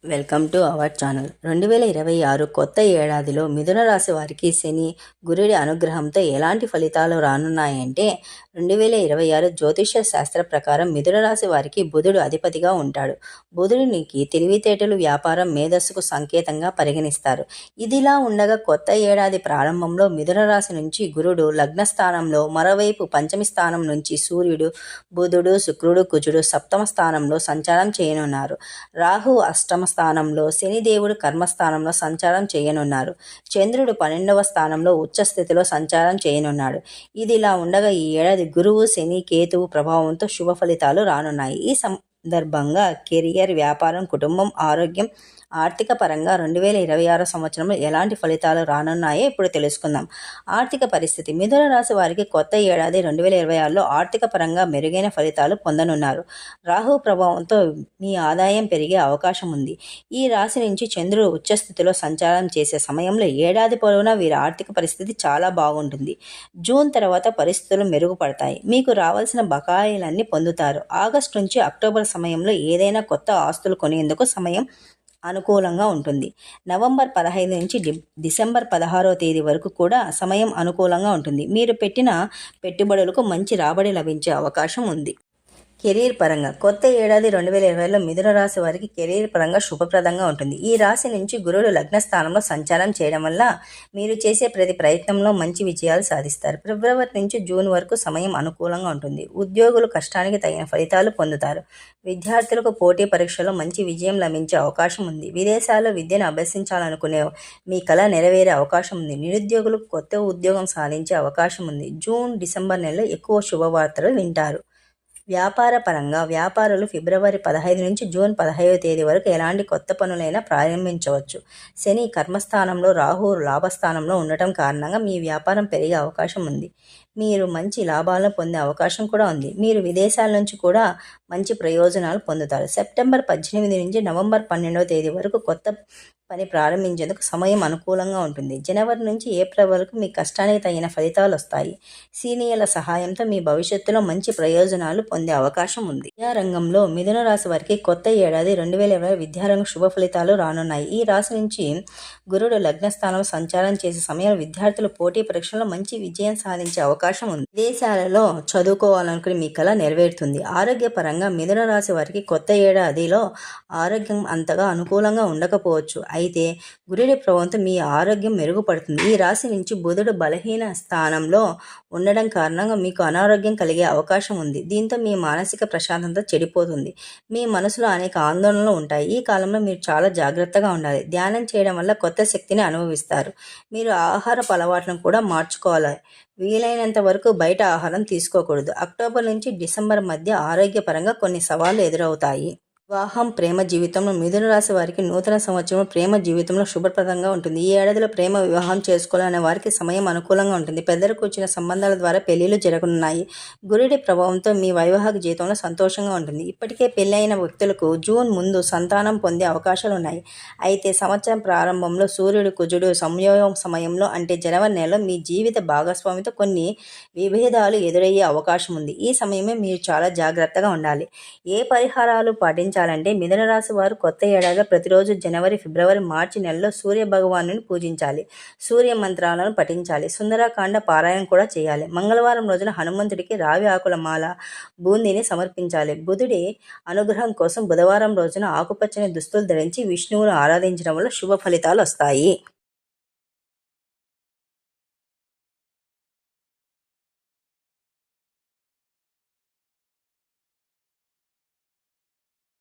Welcome to our channel. 2026 కొత్త ఏడాదిలో మిథున రాశి వారికి శని గురుడి అనుగ్రహంతో ఎలాంటి ఫలితాలు రానున్నాయంటే 2026 జ్యోతిష్య శాస్త్ర ప్రకారం మిథున రాశి వారికి బుధుడు అధిపతిగా ఉంటాడు. బుధుడికి తెలివితేటలు, వ్యాపారం, మేధస్సుకు సంకేతంగా పరిగణిస్తారు. ఇదిలా ఉండగా కొత్త ఏడాది ప్రారంభంలో మిథున రాశి నుంచి గురుడు లగ్న స్థానంలో, మరోవైపు పంచమి స్థానం నుంచి సూర్యుడు, బుధుడు, శుక్రుడు, కుజుడు సప్తమ స్థానంలో సంచారం చేయనున్నారు. రాహు అష్టమ స్థానంలో, శనిదేవుడు కర్మస్థానంలో సంచారం చేయనున్నారు. చంద్రుడు 12వ స్థానంలో ఉచ్చ స్థితిలో సంచారం చేయనున్నాడు. ఇదిలా ఉండగా ఈ ఏడాది గురువు, శని, కేతువు ప్రభావంతో శుభ ఫలితాలు రానున్నాయి. ఈ సందర్భంగా కెరియర్, వ్యాపారం, కుటుంబం, ఆరోగ్యం, ఆర్థిక పరంగా 2026 సంవత్సరంలో ఎలాంటి ఫలితాలు రానున్నాయో ఇప్పుడు తెలుసుకుందాం. ఆర్థిక పరిస్థితి. మిథున రాశి వారికి కొత్త ఏడాది 2026లో ఆర్థిక పరంగా మెరుగైన ఫలితాలు పొందనున్నారు. రాహు ప్రభావంతో మీ ఆదాయం పెరిగే అవకాశం ఉంది. ఈ రాశి నుంచి చంద్రుడు ఉచ్చస్థితిలో సంచారం చేసే సమయంలో ఏడాది పొడవునా వీరి ఆర్థిక పరిస్థితి చాలా బాగుంటుంది. జూన్ తర్వాత పరిస్థితులు మెరుగుపడతాయి. మీకు రావాల్సిన బకాయిలన్నీ పొందుతారు. ఆగస్టు నుంచి అక్టోబర్ సమయంలో ఏదైనా కొత్త ఆస్తులు కొనేందుకు సమయం అనుకూలంగా ఉంటుంది. నవంబర్ 15 నుంచి డిసెంబర్ 16వ తేదీ వరకు కూడా సమయం అనుకూలంగా ఉంటుంది. మీరు పెట్టిన పెట్టుబడులకు మంచి రాబడి లభించే అవకాశం ఉంది. కెరీర్ పరంగా కొత్త ఏడాది 2020లో మిథున రాశి వారికి కెరీర్ పరంగా శుభప్రదంగా ఉంటుంది. ఈ రాశి నుంచి గురుడు లగ్న స్థానంలో సంచారం చేయడం వల్ల మీరు చేసే ప్రతి ప్రయత్నంలో మంచి విజయాలు సాధిస్తారు. ఫిబ్రవరి నుంచి జూన్ వరకు సమయం అనుకూలంగా ఉంటుంది. ఉద్యోగులు కష్టానికి తగిన ఫలితాలు పొందుతారు. విద్యార్థులకు పోటీ పరీక్షలో మంచి విజయం లభించే అవకాశం ఉంది. విదేశాల్లో విద్యను అభ్యసించాలనుకునే మీ కళ నెరవేరే అవకాశం ఉంది. నిరుద్యోగులకు కొత్త ఉద్యోగం సాధించే అవకాశం ఉంది. జూన్, డిసెంబర్ నెలలో ఎక్కువ శుభవార్తలు వింటారు. వ్యాపార పరంగా వ్యాపారులు ఫిబ్రవరి 15 నుంచి జూన్ 15వ తేదీ వరకు ఎలాంటి కొత్త పనులైనా ప్రారంభించవచ్చు. శని కర్మస్థానంలో, రాహు లాభస్థానంలో ఉండటం కారణంగా మీ వ్యాపారం పెరిగే అవకాశం ఉంది. మీరు మంచి లాభాలను పొందే అవకాశం కూడా ఉంది. మీరు విదేశాల నుంచి కూడా మంచి ప్రయోజనాలు పొందుతారు. సెప్టెంబర్ 18 నుంచి నవంబర్ 12వ తేదీ వరకు కొత్త పని ప్రారంభించేందుకు సమయం అనుకూలంగా ఉంటుంది. జనవరి నుంచి ఏప్రిల్ వరకు మీ కష్టానికి తగిన ఫలితాలు వస్తాయి. సీనియర్ల సహాయంతో మీ భవిష్యత్తులో మంచి ప్రయోజనాలు పొందే అవకాశం ఉంది. విద్యారంగంలో మిథున రాశి వారికి కొత్త ఏడాది 2020 విద్యారంగ శుభ ఫలితాలు రానున్నాయి. ఈ రాశి నుంచి గురుడు లగ్న స్థానంలో సంచారం చేసే సమయంలో విద్యార్థులు పోటీ పరీక్షల్లో మంచి విజయం సాధించే అవకాశం ఉంది. విదేశాలలో చదువుకోవాలనుకుని మీ కళ నెరవేరుతుంది. ఆరోగ్యపరంగా మిథున రాశి వారికి కొత్త ఏడాదిలో ఆరోగ్యం అంతగా అనుకూలంగా ఉండకపోవచ్చు. అయితే గురుడి ప్రభావంతో మీ ఆరోగ్యం మెరుగుపడుతుంది. ఈ రాశి నుంచి బుధుడు బలహీన స్థానంలో ఉండడం కారణంగా మీకు అనారోగ్యం కలిగే అవకాశం ఉంది. దీంతో మీ మానసిక ప్రశాంతత చెడిపోతుంది. మీ మనసులో అనేక ఆందోళనలు ఉంటాయి. ఈ కాలంలో మీరు చాలా జాగ్రత్తగా ఉండాలి. ధ్యానం చేయడం వల్ల కొత్త శక్తిని అనుభవిస్తారు. మీరు ఆహారపు అలవాట్లను కూడా మార్చుకోవాలి. వీలైనంత వరకు బయట ఆహారం తీసుకోకూడదు. అక్టోబర్ నుంచి డిసెంబర్ మధ్య ఆరోగ్యపరంగా కొన్ని సవాళ్లు ఎదురవుతాయి. వివాహం, ప్రేమ జీవితంలో మిథున రాశి వారికి నూతన సంవత్సరంలో ప్రేమ జీవితంలో శుభప్రదంగా ఉంటుంది. ఈ ఏడాదిలో ప్రేమ వివాహం చేసుకోవాలనే వారికి సమయం అనుకూలంగా ఉంటుంది. పెద్దలకు వచ్చిన సంబంధాల ద్వారా పెళ్లిళ్లు జరగనున్నాయి. గురుడి ప్రభావంతో మీ వైవాహిక జీవితంలో సంతోషంగా ఉంటుంది. ఇప్పటికే పెళ్లైన వ్యక్తులకు జూన్ ముందు సంతానం పొందే అవకాశాలు ఉన్నాయి. అయితే సంవత్సరం ప్రారంభంలో సూర్యుడు, కుజుడు సంయోగం సమయంలో అంటే జనవరి నెలలో మీ జీవిత భాగస్వామితో కొన్ని విభేదాలు ఎదురయ్యే అవకాశం ఉంది. ఈ సమయమే మీరు చాలా జాగ్రత్తగా ఉండాలి. ఏ పరిహారాలు పాటించాలంటే మిథున రాశి వారు కొత్త ఏడాదిలో ప్రతిరోజు జనవరి, ఫిబ్రవరి, మార్చి నెలలో సూర్య భగవాను పూజించాలి. సూర్య మంత్రాలను పఠించాలి. సుందరకాండ పారాయణం కూడా చేయాలి. మంగళవారం రోజున హనుమంతుడికి రావి ఆకుల మాల, బూందీని సమర్పించాలి. బుధుడి అనుగ్రహం కోసం బుధవారం రోజున ఆకుపచ్చని దుస్తులు ధరించి విష్ణువును ఆరాధించడం వల్ల శుభ ఫలితాలు వస్తాయి.